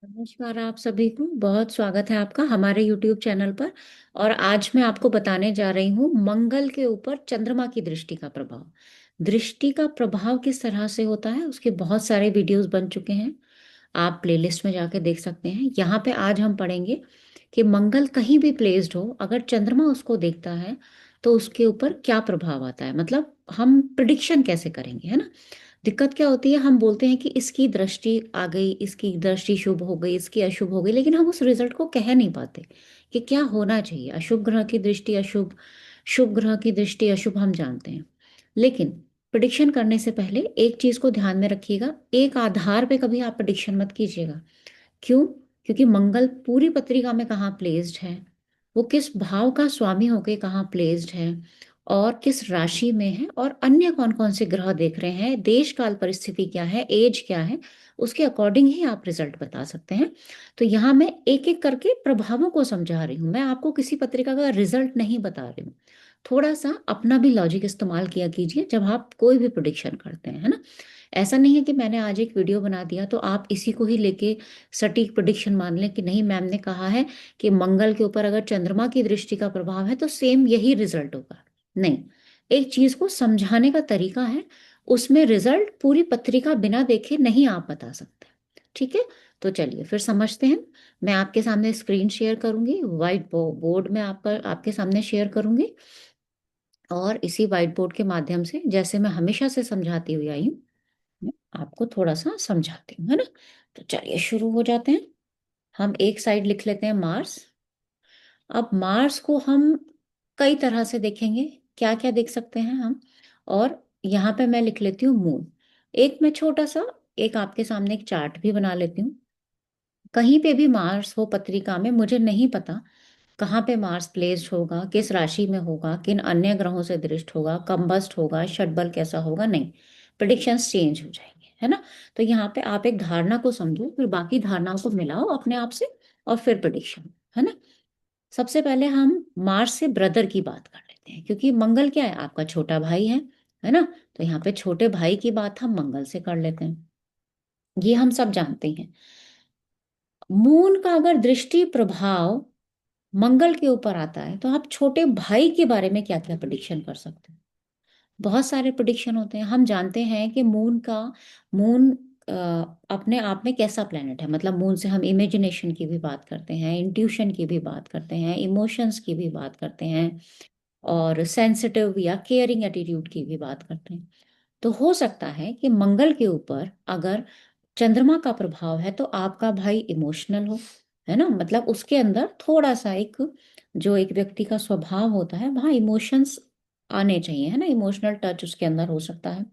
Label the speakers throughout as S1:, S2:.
S1: नमस्कार आप सभी को। बहुत स्वागत है आपका हमारे YouTube चैनल पर। और आज मैं आपको बताने जा रही हूँ मंगल के ऊपर चंद्रमा की दृष्टि का प्रभाव। दृष्टि का प्रभाव किस तरह से होता है उसके बहुत सारे वीडियोस बन चुके हैं। आप प्लेलिस्ट में जाके देख सकते हैं। यहाँ पे आज हम पढ़ेंगे कि मंगल कहीं भी प्लेस्ड हो, अगर चंद्रमा उसको देखता है तो उसके ऊपर क्या प्रभाव आता है। मतलब हम प्रिडिक्शन कैसे करेंगे, है ना। दिक्कत क्या होती है, हम बोलते हैं कि इसकी दृष्टि आ गई, इसकी दृष्टि शुभ हो गई, इसकी अशुभ हो गई, लेकिन हम उस रिजल्ट को कह नहीं पाते कि क्या होना चाहिए। अशुभ ग्रह की दृष्टि अशुभ, शुभ ग्रह की दृष्टि अशुभ, हम जानते हैं। लेकिन प्रिडिक्शन करने से पहले एक चीज को ध्यान में रखिएगा, एक आधार पे कभी आप प्रिडिक्शन मत कीजिएगा। क्यों? क्योंकि मंगल पूरी पत्रिका में कहाँ प्लेस्ड है, वो किस भाव का स्वामी होके कहाँ प्लेस्ड है, और किस राशि में है, और अन्य कौन कौन से ग्रह देख रहे हैं, देश काल परिस्थिति क्या है, एज क्या है, उसके अकॉर्डिंग ही आप रिजल्ट बता सकते हैं। तो यहाँ मैं एक एक करके प्रभावों को समझा रही हूँ, मैं आपको किसी पत्रिका का रिजल्ट नहीं बता रही हूँ। थोड़ा सा अपना भी लॉजिक इस्तेमाल किया कीजिए जब आप कोई भी प्रोडिक्शन करते हैं, है ना। ऐसा नहीं है कि मैंने आज एक वीडियो बना दिया तो आप इसी को ही लेके सटीक प्रिडिक्शन मान लें कि नहीं, मैम ने कहा है कि मंगल के ऊपर अगर चंद्रमा की दृष्टि का प्रभाव है तो सेम यही रिजल्ट होगा। नहीं, एक चीज को समझाने का तरीका है, उसमें रिजल्ट पूरी पत्रिका बिना देखे नहीं आप बता सकते। ठीक है, तो चलिए फिर समझते हैं। मैं आपके सामने स्क्रीन शेयर करूंगी, व्हाइट बोर्ड में आपके सामने शेयर करूंगी। और इसी व्हाइट बोर्ड के माध्यम से, जैसे मैं हमेशा से समझाती हुई आई हूँ, मैं आपको थोड़ा सा समझाती हूँ, है ना। तो चलिए शुरू हो जाते हैं। हम एक साइड लिख लेते हैं मार्स। अब मार्स को हम कई तरह से देखेंगे, क्या क्या देख सकते हैं हम। और यहाँ पे मैं लिख लेती हूँ मून। एक मैं छोटा सा, एक आपके सामने एक चार्ट भी बना लेती हूँ। कहीं पे भी मार्स हो पत्रिका में, मुझे नहीं पता कहाँ पे मार्स प्लेस्ड होगा, किस राशि में होगा, किन अन्य ग्रहों से दृष्ट होगा, कंबस्ट होगा, षटबल कैसा होगा, नहीं, प्रिडिक्शंस चेंज हो जाएंगे, है ना। तो यहाँ पे आप एक धारणा को समझो, फिर बाकी धारणाओं को मिलाओ अपने आप से, और फिर प्रिडिक्शन, है ना। सबसे पहले हम मार्स से ब्रदर की बात कर लेते हैं, क्योंकि मंगल क्या है, आपका छोटा भाई है ना। तो यहाँ पे छोटे भाई की बात हम मंगल से कर लेते हैं, ये हम सब जानते हैं। मून का अगर दृष्टि प्रभाव मंगल के ऊपर आता है तो आप छोटे भाई के बारे में क्या क्या प्रिडिक्शन कर सकते हैं। बहुत सारे प्रिडिक्शन होते हैं। हम जानते हैं कि मून अपने आप में कैसा प्लेनेट है। मतलब मून से हम इमेजिनेशन की भी बात करते हैं, इंट्यूशन की भी बात करते हैं, इमोशंस की भी बात करते हैं, और सेंसिटिव या केयरिंग एटीट्यूड की भी बात करते हैं। तो हो सकता है कि मंगल के ऊपर अगर चंद्रमा का प्रभाव है तो आपका भाई इमोशनल हो, है ना। मतलब उसके अंदर थोड़ा सा एक, जो एक व्यक्ति का स्वभाव होता है वहाँ इमोशंस आने चाहिए, है ना। इमोशनल टच उसके अंदर हो सकता है।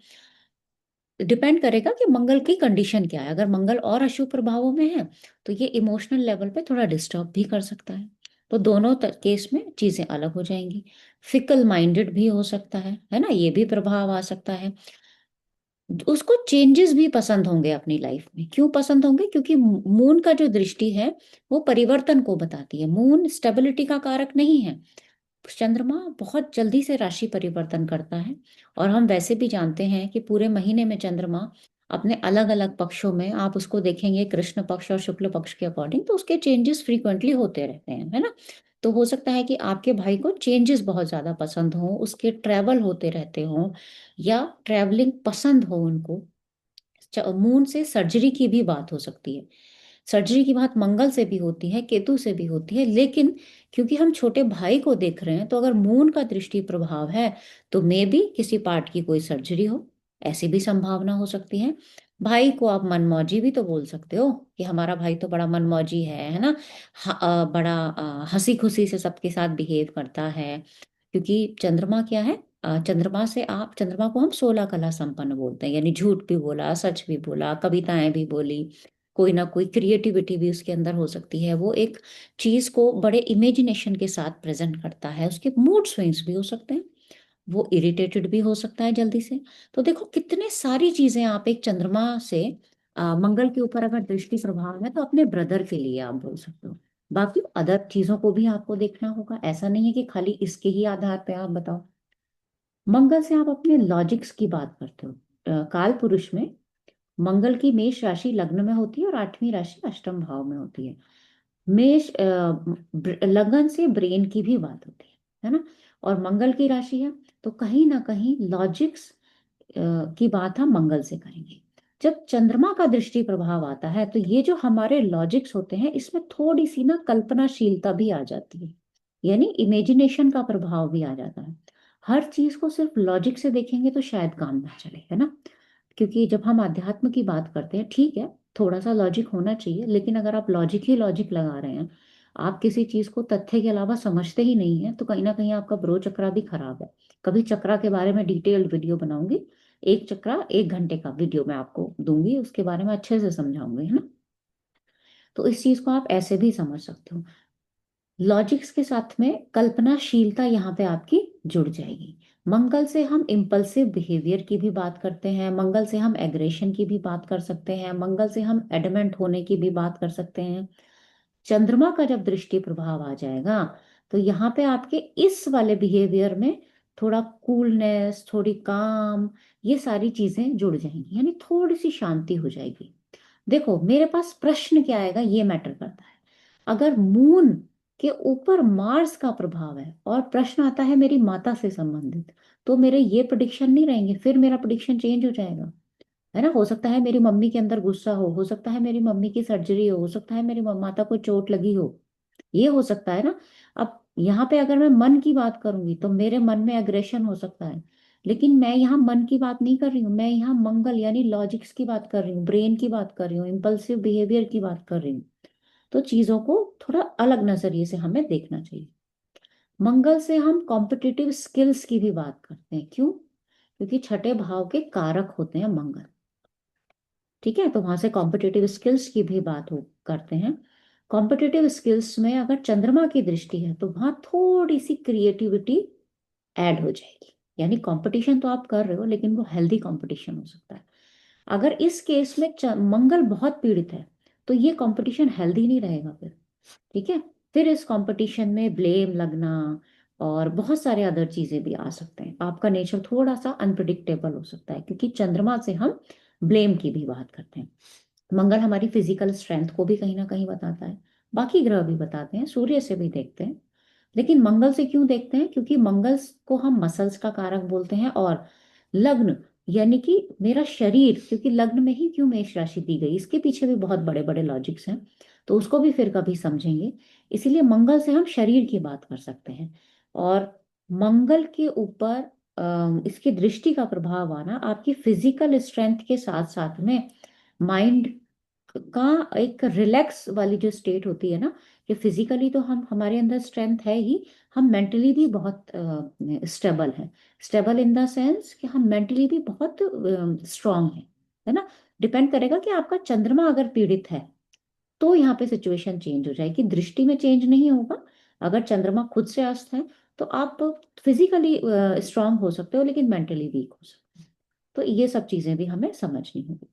S1: डिपेंड करेगा कि मंगल की कंडीशन क्या है। अगर मंगल और अशुभ प्रभावों में है तो ये इमोशनल लेवल पे थोड़ा डिस्टर्ब भी कर सकता है। तो दोनों केस में चीजें अलग हो जाएंगी। फिकल माइंडेड भी हो सकता है ना, ये भी प्रभाव आ सकता है। उसको चेंजेस भी पसंद होंगे अपनी लाइफ में। क्यों पसंद होंगे? क्योंकि मून का जो दृष्टि है वो परिवर्तन को बताती है। मून स्टेबिलिटी का कारक नहीं है। चंद्रमा बहुत जल्दी से राशि परिवर्तन करता है। और हम वैसे भी जानते हैं कि पूरे महीने में चंद्रमा अपने अलग अलग पक्षों में, आप उसको देखेंगे कृष्ण पक्ष और शुक्ल पक्ष के अकॉर्डिंग, तो उसके चेंजेस फ्रीक्वेंटली होते रहते हैं, है ना। तो हो सकता है कि आपके भाई को चेंजेस बहुत ज्यादा पसंद हो, उसके ट्रैवल होते रहते हों, या ट्रैवलिंग पसंद हो उनको। मून से सर्जरी की भी बात हो सकती है। सर्जरी की बात मंगल से भी होती है, केतु से भी होती है। लेकिन क्योंकि हम छोटे भाई को देख रहे हैं, तो अगर मून का दृष्टि प्रभाव है तो मे भी किसी पार्ट की कोई सर्जरी हो, ऐसी भी संभावना हो सकती है। भाई को आप मनमौजी भी तो बोल सकते हो कि हमारा भाई तो बड़ा मनमौजी है ना। बड़ा हंसी खुशी से सबके साथ बिहेव करता है। क्योंकि चंद्रमा क्या है, चंद्रमा से, आप चंद्रमा को हम 16 कला संपन्न बोलते हैं, यानी झूठ भी बोला, सच भी बोला, कविताएं भी बोली, कोई ना कोई क्रिएटिविटी भी उसके अंदर हो सकती है। वो एक चीज को बड़े इमेजिनेशन के साथ प्रेजेंट करता है। उसके मूड स्विंग्स भी हो सकते हैं, वो इरिटेटेड भी हो सकता है जल्दी से। तो देखो कितने सारी चीजें आप एक चंद्रमा से, मंगल के ऊपर अगर दृष्टि प्रभाव है तो अपने ब्रदर के लिए आप बोल सकते हो। बाकी अदर चीजों को भी आपको देखना होगा, ऐसा नहीं है कि खाली इसके ही आधार पे आप बताओ। मंगल से आप अपने लॉजिक्स की बात करते हो। काल पुरुष में मंगल की मेष राशि लग्न में होती है और 8वीं राशि अष्टम भाव में होती है। मेष लगन से ब्रेन की भी बात होती है ना। और मंगल की राशि है, तो कहीं ना कहीं लॉजिक्स की बात हम मंगल से करेंगे। जब चंद्रमा का दृष्टि प्रभाव आता है तो ये जो हमारे लॉजिक्स होते हैं इसमें थोड़ी सी ना कल्पनाशीलता भी आ जाती है, यानी इमेजिनेशन का प्रभाव भी आ जाता है। हर चीज को सिर्फ लॉजिक से देखेंगे तो शायद काम ना चले, है ना। क्योंकि जब हम अध्यात्म की बात करते हैं, ठीक है, थोड़ा सा लॉजिक होना चाहिए, लेकिन अगर आप लॉजिक ही लॉजिक लगा रहे हैं, आप किसी चीज को तथ्य के अलावा समझते ही नहीं है, तो कहीं ना कहीं आपका ब्रो चक्रा भी खराब है। कभी चक्रा के बारे में डिटेल्ड वीडियो बनाऊंगी, एक चक्रा 1 घंटे का वीडियो मैं आपको दूंगी, उसके बारे में अच्छे से समझाऊंगी, है ना। तो इस चीज को आप ऐसे भी समझ सकते हो। लॉजिक्स के साथ में कल्पनाशीलता यहाँ पे आपकी जुड़ जाएगी। मंगल से हम इम्पल्सिव बिहेवियर की भी बात करते हैं, मंगल से हम एग्रेशन की भी बात कर सकते हैं, मंगल से हम एडमेंट होने की भी बात कर सकते हैं। चंद्रमा का जब दृष्टि प्रभाव आ जाएगा तो यहाँ पे आपके इस वाले बिहेवियर में थोड़ा कूलनेस, थोड़ी काम, ये सारी चीजें जुड़ जाएंगी, यानी थोड़ी सी शांति हो जाएगी। देखो मेरे पास प्रश्न क्या आएगा ये मैटर करता है। अगर मून के ऊपर मार्स का प्रभाव है और प्रश्न आता है मेरी माता से संबंधित, तो मेरे ये प्रिडिक्शन नहीं रहेंगे, फिर मेरा प्रिडिक्शन चेंज हो जाएगा, है ना। हो सकता है मेरी मम्मी के अंदर गुस्सा हो सकता है मेरी मम्मी की सर्जरी हो सकता है मेरी माता को चोट लगी हो, ये हो सकता है ना। अब यहाँ पे अगर मैं मन की बात करूंगी तो मेरे मन में एग्रेशन हो सकता है, लेकिन मैं यहाँ मन की बात नहीं कर रही हूँ, मैं यहाँ मंगल यानी लॉजिक्स की बात कर रही हूँ, ब्रेन की बात कर रही हूँ, इम्पल्सिव बिहेवियर की बात कर रही हूँ। तो चीजों को थोड़ा अलग नजरिए से हमें देखना चाहिए। मंगल से हम कॉम्पिटिटिव स्किल्स की भी बात करते हैं, क्यों? क्योंकि छठे भाव के कारक होते हैं मंगल, ठीक है। तो वहां से कॉम्पिटिटिव स्किल्स की भी बात हो करते हैं। कॉम्पिटिटिव स्किल्स में अगर चंद्रमा की दृष्टि है तो वहां थोड़ी सी क्रिएटिविटी ऐड हो जाएगी, यानी कंपटीशन तो आप कर रहे हो लेकिन वो हेल्दी कंपटीशन हो सकता है। अगर इस केस में मंगल बहुत पीड़ित है तो ये कंपटीशन हेल्दी नहीं रहेगा फिर, ठीक है। फिर इस कंपटीशन में ब्लेम लगना और बहुत सारे अदर चीजें भी आ सकते हैं, आपका नेचर थोड़ा सा अनप्रिडिक्टेबल हो सकता है, क्योंकि चंद्रमा से हम ब्लेम की भी बात करते हैं। मंगल हमारी फिजिकल स्ट्रेंथ को भी कहीं ना कहीं बताता है, बाकी ग्रह भी बताते हैं, सूर्य से भी देखते हैं, लेकिन मंगल से क्यों देखते हैं? क्योंकि मंगल को हम मसल्स का कारक बोलते हैं, और लग्न यानी कि मेरा शरीर, क्योंकि लग्न में ही क्यों मेष राशि दी गई, इसके पीछे भी बहुत बड़े बड़े लॉजिक्स हैं, तो उसको भी फिर कभी समझेंगे। इसीलिए मंगल से हम शरीर की बात कर सकते हैं। और मंगल के ऊपर इसकी दृष्टि का प्रभाव आना आपकी फिजिकल स्ट्रेंथ के साथ साथ में माइंड का एक रिलैक्स वाली जो स्टेट होती है ना, कि फिजिकली तो हम हमारे अंदर स्ट्रेंथ है ही, हम मेंटली भी बहुत स्टेबल है। स्टेबल इन द सेंस कि हम मेंटली भी बहुत स्ट्रांग है ना। डिपेंड करेगा कि आपका चंद्रमा अगर पीड़ित है तो यहाँ पे सिचुएशन चेंज हो जाएगी, दृष्टि में चेंज नहीं होगा। अगर चंद्रमा खुद से अस्त है तो आप फिजिकली स्ट्रांग हो सकते हो लेकिन मेंटली वीक हो सकते हो। तो ये सब चीजें भी हमें समझनी होगी।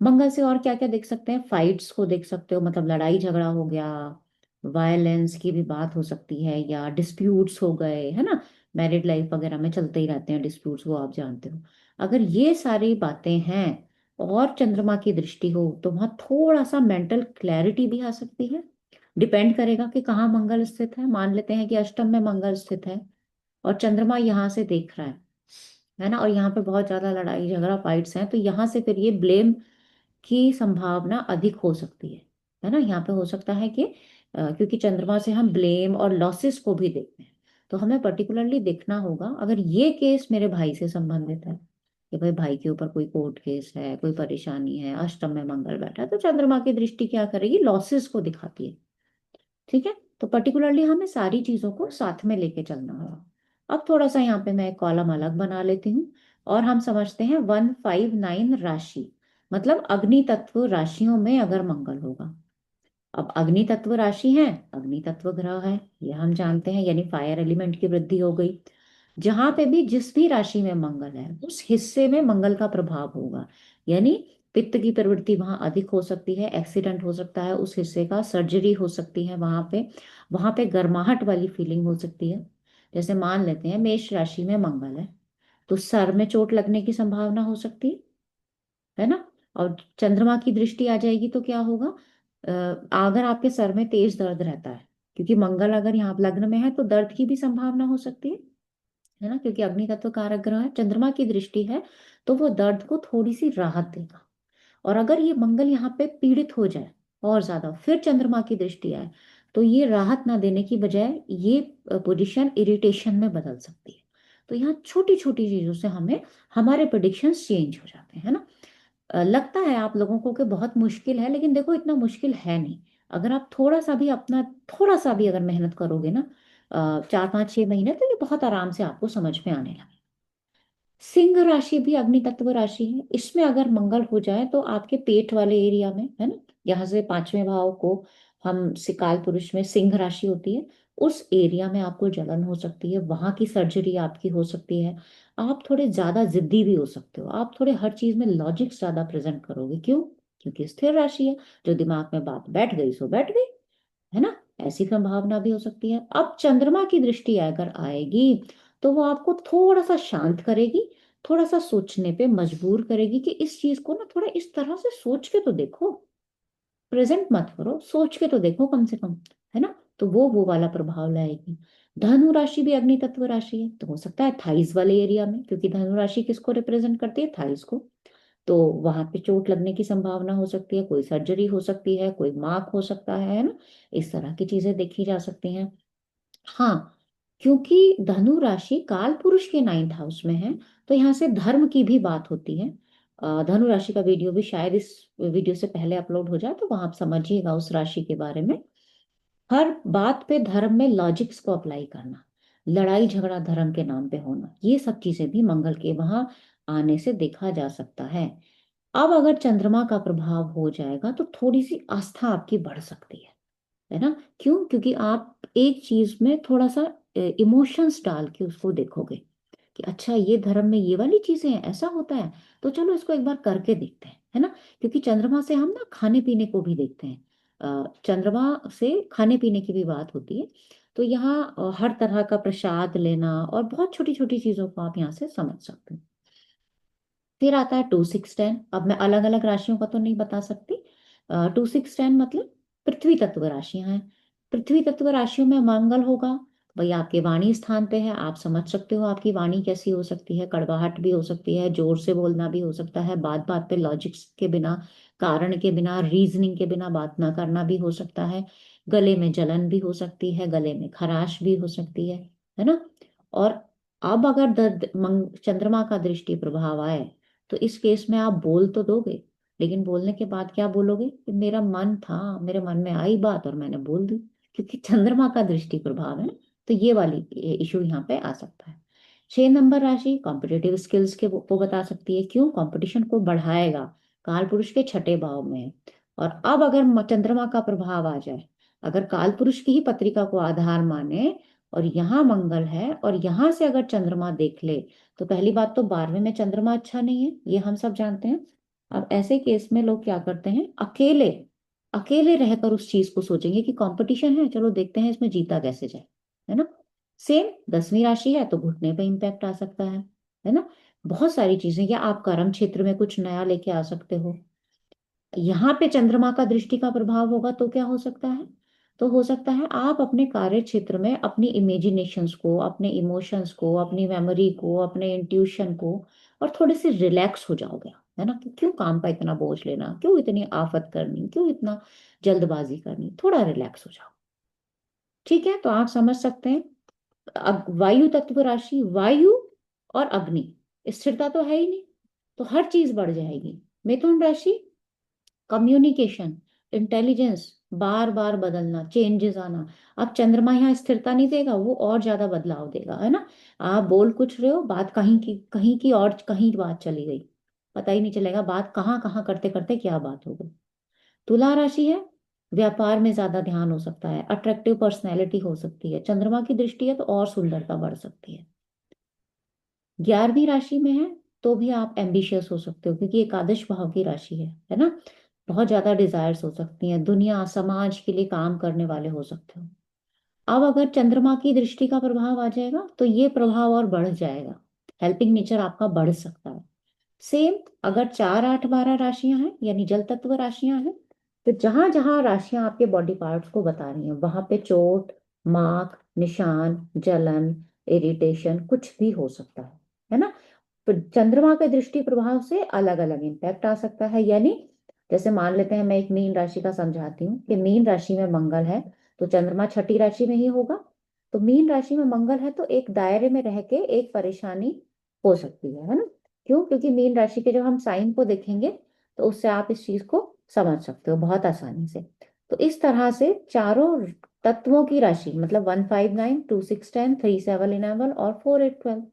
S1: मंगल से और क्या क्या देख सकते हैं? फाइट्स को देख सकते हो, मतलब लड़ाई झगड़ा हो गया, वायलेंस की भी बात हो सकती है, या डिस्प्यूट्स हो गए, है ना। मैरिड लाइफ वगैरह में चलते ही रहते हैं डिस्प्यूट्स, वो आप जानते हो। अगर ये सारी बातें हैं और चंद्रमा की दृष्टि हो तो वहाँ थोड़ा सा मेंटल क्लैरिटी भी आ सकती है। डिपेंड करेगा कि कहाँ मंगल स्थित है। मान लेते हैं कि अष्टम में मंगल स्थित है और चंद्रमा यहाँ से देख रहा है ना, और यहाँ पे बहुत ज्यादा लड़ाई झगड़ा फाइट्स हैं, तो यहाँ से फिर ये ब्लेम की संभावना अधिक हो सकती है ना। यहाँ पे हो सकता है कि क्योंकि चंद्रमा से हम ब्लेम और लॉसेस को भी देखते हैं, तो हमें पर्टिकुलरली देखना होगा। अगर ये केस मेरे भाई से संबंधित है कि भाई भाई के ऊपर कोई कोर्ट केस है, कोई परेशानी है, अष्टम में मंगल बैठा है, तो चंद्रमा की दृष्टि क्या करेगी? लॉसेस को दिखाती है, ठीक है। तो पर्टिकुलरली हमें सारी चीजों को साथ में लेके चलना होगा। अब थोड़ा सा यहाँ पे मैं एक कॉलम अलग बना लेती हूँ और हम समझते हैं 159 राशि, मतलब अग्नि तत्व राशियों में अगर मंगल होगा। अब अग्नि तत्व राशि है, अग्नि तत्व ग्रह है, ये हम जानते हैं, यानी फायर एलिमेंट की वृद्धि हो गई। जहां पे भी जिस भी राशि में मंगल है उस हिस्से में मंगल का प्रभाव होगा, यानी पित्त की प्रवृत्ति वहां अधिक हो सकती है, एक्सीडेंट हो सकता है उस हिस्से का, सर्जरी हो सकती है वहां पे गर्माहट वाली फीलिंग हो सकती है। जैसे मान लेते हैं मेष राशि में मंगल है तो सर में चोट लगने की संभावना हो सकती है ना। और चंद्रमा की दृष्टि आ जाएगी तो क्या होगा? अगर आपके सर में तेज दर्द रहता है, क्योंकि मंगल अगर यहाँ लग्न में है तो दर्द की भी संभावना हो सकती है ना, क्योंकि अग्नि तत्व कारक ग्रह है, चंद्रमा की दृष्टि है तो वो दर्द को थोड़ी सी राहत देगा। और अगर ये मंगल यहाँ पे पीड़ित हो जाए और ज्यादा, फिर चंद्रमा की दृष्टि आए, तो ये राहत ना देने की बजाय ये पोजीशन इरिटेशन में बदल सकती है। तो यहाँ छोटी छोटी चीजों से हमें हमारे प्रेडिक्शंस चेंज हो जाते हैं ना। लगता है आप लोगों को कि बहुत मुश्किल है, लेकिन देखो इतना मुश्किल है नहीं। अगर आप थोड़ा सा भी अपना, थोड़ा सा भी अगर मेहनत करोगे ना, 4 5 6 महीने, तो ये बहुत आराम से आपको समझ में आने लगे। सिंह राशि भी अग्नि तत्व राशि है। इसमें अगर मंगल हो जाए तो आपके पेट वाले एरिया में, है ना, यहाँ से 5वें भाव को हम काल पुरुष में सिंह राशि होती है, उस एरिया में आपको जलन हो सकती है, वहां की सर्जरी आपकी हो सकती है। आप थोड़े ज्यादा जिद्दी भी हो सकते हो, आप थोड़े हर चीज में लॉजिक ज्यादा प्रेजेंट करोगे। क्यों? क्योंकि स्थिर राशि है, जो दिमाग में बात बैठ गई सो बैठ गई, है ना। ऐसी संभावना भी हो सकती है। अब चंद्रमा की दृष्टि अगर आएगी तो वो आपको थोड़ा सा शांत करेगी, थोड़ा सा सोचने पे मजबूर करेगी कि इस चीज को ना थोड़ा इस तरह से सोच के तो देखो, प्रेजेंट मत करो, सोच के तो देखो कम से कम, है ना। तो वो वाला प्रभाव लाएगी। धनु राशि भी अग्नि तत्व राशि है, तो हो सकता है थाइस वाले एरिया में, क्योंकि धनु राशि किसको रिप्रेजेंट करती है? थाइस को। तो वहां पे चोट लगने की संभावना हो सकती है, कोई सर्जरी हो सकती है, कोई मार्क हो सकता है ना। इस तरह की चीजें देखी जा सकती हैं। हाँ, क्योंकि धनु राशि काल पुरुष के 9th हाउस में है, तो यहाँ से धर्म की भी बात होती है। धनु राशि का वीडियो भी शायद इस वीडियो से पहले अपलोड हो जाए, तो वहां आप समझिएगा उस राशि के बारे में। हर बात पे धर्म में लॉजिक्स को अप्लाई करना, लड़ाई झगड़ा धर्म के नाम पे होना, ये सब चीजें भी मंगल के वहां आने से देखा जा सकता है। अब अगर चंद्रमा का प्रभाव हो जाएगा तो थोड़ी सी आस्था आपकी बढ़ सकती है ना। क्यों? क्योंकि आप एक चीज में थोड़ा सा इमोशंस डाल के उसको देखोगे कि अच्छा ये धर्म में ये वाली चीजें हैं, ऐसा होता है, तो चलो इसको एक बार करके देखते हैं, है ना। क्योंकि चंद्रमा से हम ना खाने पीने को भी देखते हैं, चंद्रमा से खाने पीने की भी बात होती है। तो यहाँ हर तरह का प्रसाद लेना और बहुत छोटी छोटी चीजों को आप यहाँ से समझ सकते हैं। फिर आता है 2 6 10। अब मैं अलग अलग राशियों का तो नहीं बता सकती। 2 6 10 मतलब पृथ्वी तत्व राशियां हैं। पृथ्वी तत्व राशियों में मंगल होगा, भाई आपके वाणी स्थान पे है। आप समझ सकते हो आपकी वाणी कैसी हो सकती है, कड़वाहट भी हो सकती है, जोर से बोलना भी हो सकता है, बात बात पे लॉजिक्स के बिना, कारण के बिना, रीजनिंग के बिना बात ना करना भी हो सकता है। गले में जलन भी हो सकती है, गले में खराश भी हो सकती है ना। और अब अगर चंद्रमा का दृष्टि प्रभाव आए तो इस केस में आप बोल तो दोगे, लेकिन बोलने के बाद क्या बोलोगे कि मेरा मन था, मेरे मन में आई बात और मैंने बोल दी, क्योंकि चंद्रमा का दृष्टि प्रभाव है ना। तो ये वाली इशू यहाँ पे आ सकता है। 6 नंबर राशि कॉम्पिटेटिव स्किल्स के वो बता सकती है। क्यों? कंपटीशन को बढ़ाएगा, काल पुरुष के 6ठे भाव में है। और अब अगर चंद्रमा का प्रभाव आ जाए, अगर काल पुरुष की ही पत्रिका को आधार माने और यहाँ मंगल है और यहाँ से अगर चंद्रमा देख ले, तो पहली बात तो 12वें में चंद्रमा अच्छा नहीं है, ये हम सब जानते हैं। अब ऐसे केस में लोग क्या करते हैं, अकेले अकेले रहकर उस चीज को सोचेंगे कि कंपटीशन है, चलो देखते हैं इसमें जीता कैसे जाए, है ना। सेम 10वीं राशि है तो घुटने पे इम्पैक्ट आ सकता है ना। बहुत सारी चीजें, या आप कर्म क्षेत्र में कुछ नया लेके आ सकते हो। यहाँ पे चंद्रमा का दृष्टि का प्रभाव होगा तो क्या हो सकता है? तो हो सकता है आप अपने कार्य क्षेत्र में अपनी इमेजिनेशंस को, अपने इमोशंस को, अपनी मेमोरी को, अपने इंट्यूशन को, और थोड़े से रिलैक्स हो जाओगे, है ना। कि क्यों काम का इतना बोझ लेना, क्यों इतनी आफत करनी, क्यों इतना जल्दबाजी करनी, थोड़ा रिलैक्स हो जाओ। ठीक है, तो आप समझ सकते हैं। अब वायु तत्व राशि, वायु और अग्नि, स्थिरता तो है ही नहीं, तो हर चीज बढ़ जाएगी। मिथुन राशि, कम्युनिकेशन, इंटेलिजेंस, बार बार बदलना, चेंजेस आना। अब चंद्रमा यहाँ स्थिरता नहीं देगा, वो और ज्यादा बदलाव देगा, है ना। आप बोल कुछ रहे हो, बात कहीं की और कहीं बात चली गई, पता ही नहीं चलेगा बात कहाँ कहाँ करते करते क्या बात हो गई। तुला राशि है, व्यापार में ज्यादा ध्यान हो सकता है, अट्रैक्टिव पर्सनैलिटी हो सकती है, चंद्रमा की दृष्टि है तो और सुंदरता बढ़ सकती है। 11वीं राशि में है तो भी आप एम्बिशियस हो सकते हो, क्योंकि एकादश भाव की राशि है ना। बहुत ज्यादा डिजायर्स हो सकती हैं, दुनिया समाज के लिए काम करने वाले हो सकते हो। अब अगर चंद्रमा की दृष्टि का प्रभाव आ जाएगा तो ये प्रभाव और बढ़ जाएगा, हेल्पिंग नेचर आपका बढ़ सकता है। सेम, अगर 4, 8, 12 राशियां हैं यानी जल तत्व राशियां हैं, तो जहां जहां राशियां आपके बॉडी पार्ट्स को बता रही हैं वहां पे चोट, मार्क, निशान, जलन, इरिटेशन कुछ भी हो सकता है ना। तो चंद्रमा के दृष्टि प्रभाव से अलग अलग इम्पैक्ट आ सकता है। यानी जैसे मान लेते हैं, मैं एक मीन राशि का समझाती हूँ कि मीन राशि में मंगल है, तो चंद्रमा छठी राशि में ही होगा। तो मीन राशि में मंगल है तो एक दायरे में रह के एक परेशानी हो सकती है ना। क्यों? क्योंकि मीन राशि के जब हम साइन को देखेंगे तो उससे आप इस चीज को समझ सकते हो बहुत आसानी से। तो इस तरह से चारों तत्वों की राशि, मतलब 1, 5, 9, 2, 6, 10, 3, 7, 11 और 4, 8, 12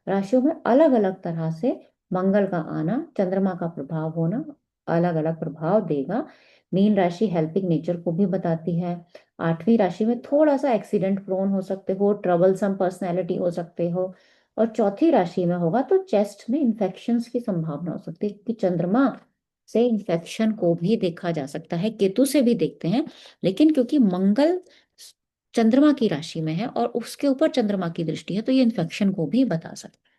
S1: राशियों में अलग अलग तरह से मंगल का आना, चंद्रमा का प्रभाव होना अलग अलग प्रभाव देगा। मीन राशि हेल्पिंग नेचर को भी बताती है। आठवीं राशि में थोड़ा सा एक्सीडेंट प्रोन हो सकते हो, ट्रबलसम पर्सनैलिटी हो सकते हो। और चौथी राशि में होगा तो चेस्ट में इन्फेक्शंस की संभावना हो सकती है, क्योंकि चंद्रमा से इन्फेक्शन को भी देखा जा सकता है, केतु से भी देखते हैं, लेकिन क्योंकि मंगल चंद्रमा की राशि में है और उसके ऊपर चंद्रमा की दृष्टि है तो ये इन्फेक्शन को भी बता सकता है।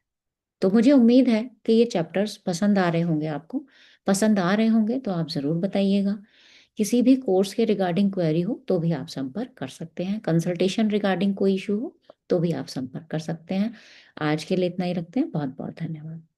S1: तो मुझे उम्मीद है कि ये चैप्टर्स पसंद आ रहे होंगे आपको। पसंद आ रहे होंगे तो आप जरूर बताइएगा। किसी भी कोर्स के रिगार्डिंग क्वेरी हो तो भी आप संपर्क कर सकते हैं, कंसल्टेशन रिगार्डिंग कोई इशू हो तो भी आप संपर्क कर सकते हैं। आज के लिए इतना ही रखते हैं। बहुत बहुत धन्यवाद।